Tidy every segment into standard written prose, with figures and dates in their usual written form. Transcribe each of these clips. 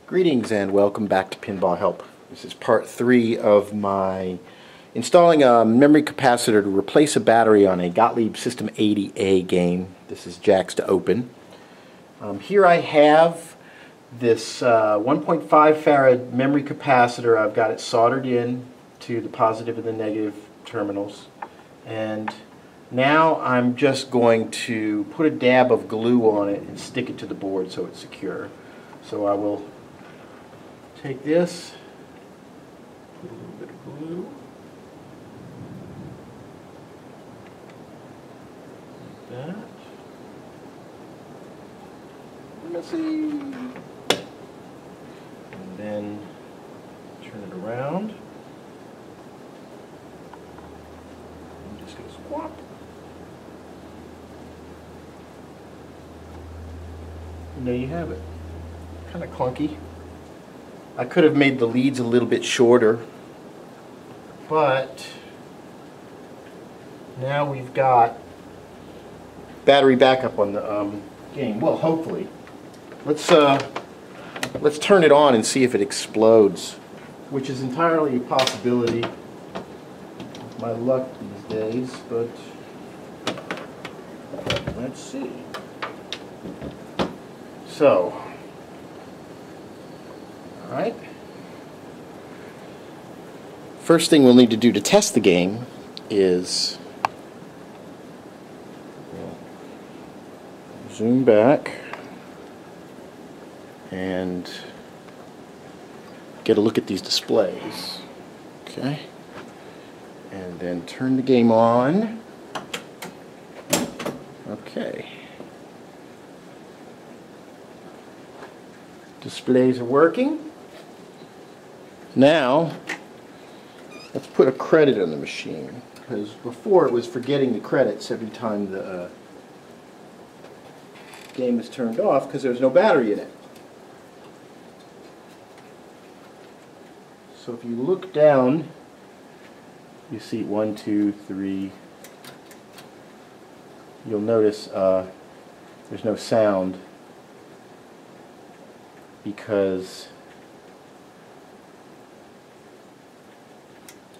Greetings and welcome back to Pinball Help. This is part 3 of my installing a memory capacitor to replace a battery on a Gottlieb System 80A game. This is jacks to open. Here I have this 1.5 farad memory capacitor. I've got it soldered in to the positive and the negative terminals. And now I'm just going to put a dab of glue on it and stick it to the board so it's secure. So I will take this, put a little bit of glue, like that, messy, and then turn it around, and just go swap. And there you have it. Kind of clunky. I could have made the leads a little bit shorter, but now we've got battery backup on the game. Well, hopefully. Let's turn it on and see if it explodes, which is entirely a possibility with my luck these days, but let's see. So, alright. First thing we'll need to do to test the game is zoom back and get a look at these displays. Okay. And then turn the game on. Okay. Displays are working. Now, let's put a credit on the machine, because before it was forgetting the credits every time the game is turned off because there's no battery in it. So if you look down, you see 1, 2, 3. You'll notice there's no sound because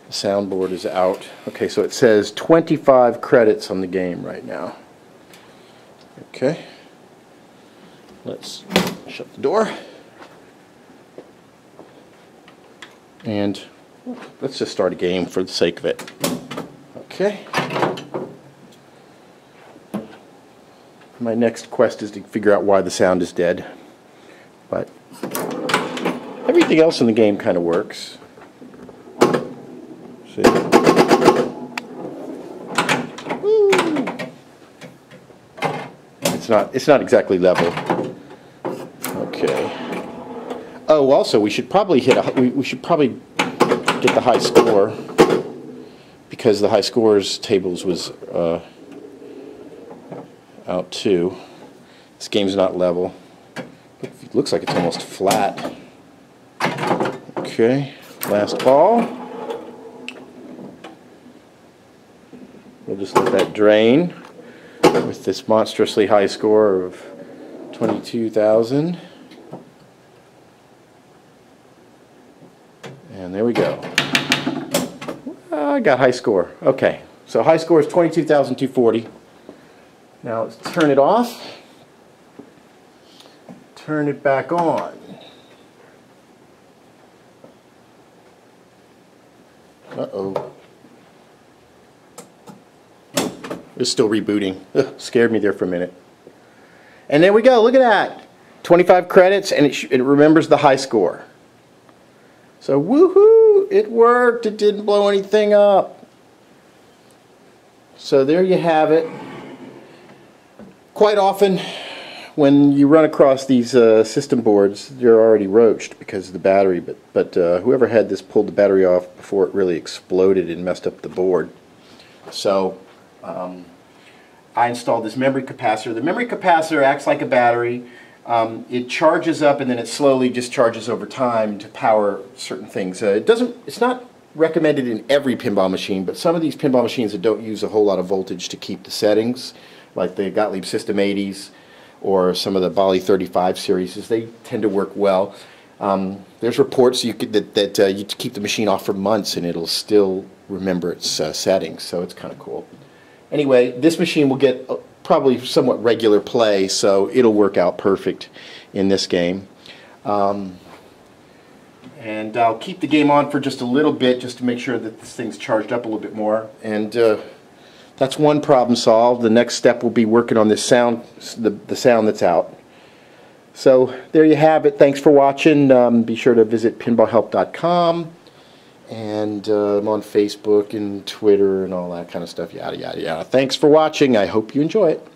the soundboard is out. Okay, so it says 25 credits on the game right now. Okay, let's shut the door and let's just start a game for the sake of it. Okay. My next quest is to figure out why the sound is dead, but everything else in the game kind of works. See? Woo. It's not exactly level. Okay. Oh, also we should probably we should probably get the high score, because the high scores tables was out too. This game's not level. It looks like it's almost flat. Okay, last ball. We'll just let that drain with this monstrously high score of 22,000. And there we go. I got high score. Okay, so high score is 22,240. Now let's turn it off. Turn it back on. Uh-oh. It's still rebooting. Ugh, scared me there for a minute. And there we go. Look at that. 25 credits, and it remembers the high score. So woohoo! It worked. It didn't blow anything up. So there you have it. Quite often, when you run across these system boards, they're already roached because of the battery, but whoever had this pulled the battery off before it really exploded and messed up the board. So I installed this memory capacitor. The memory capacitor acts like a battery. It charges up and then it slowly discharges over time to power certain things. It's not recommended in every pinball machine, but some of these pinball machines that don't use a whole lot of voltage to keep the settings, like the Gottlieb System 80s or some of the Bali 35 series, they tend to work well. There's reports you could that you keep the machine off for months and it'll still remember its settings, so it's kind of cool. Anyway, this machine will get probably somewhat regular play, so it'll work out perfect in this game. And I'll keep the game on for just a little bit just to make sure that this thing's charged up a little bit more. And that's one problem solved. The next step will be working on this sound, the sound that's out. So there you have it. Thanks for watching. Be sure to visit PinballHelp.com. And I'm on Facebook and Twitter and all that kind of stuff. Yada, yada, yada. Thanks for watching. I hope you enjoy it.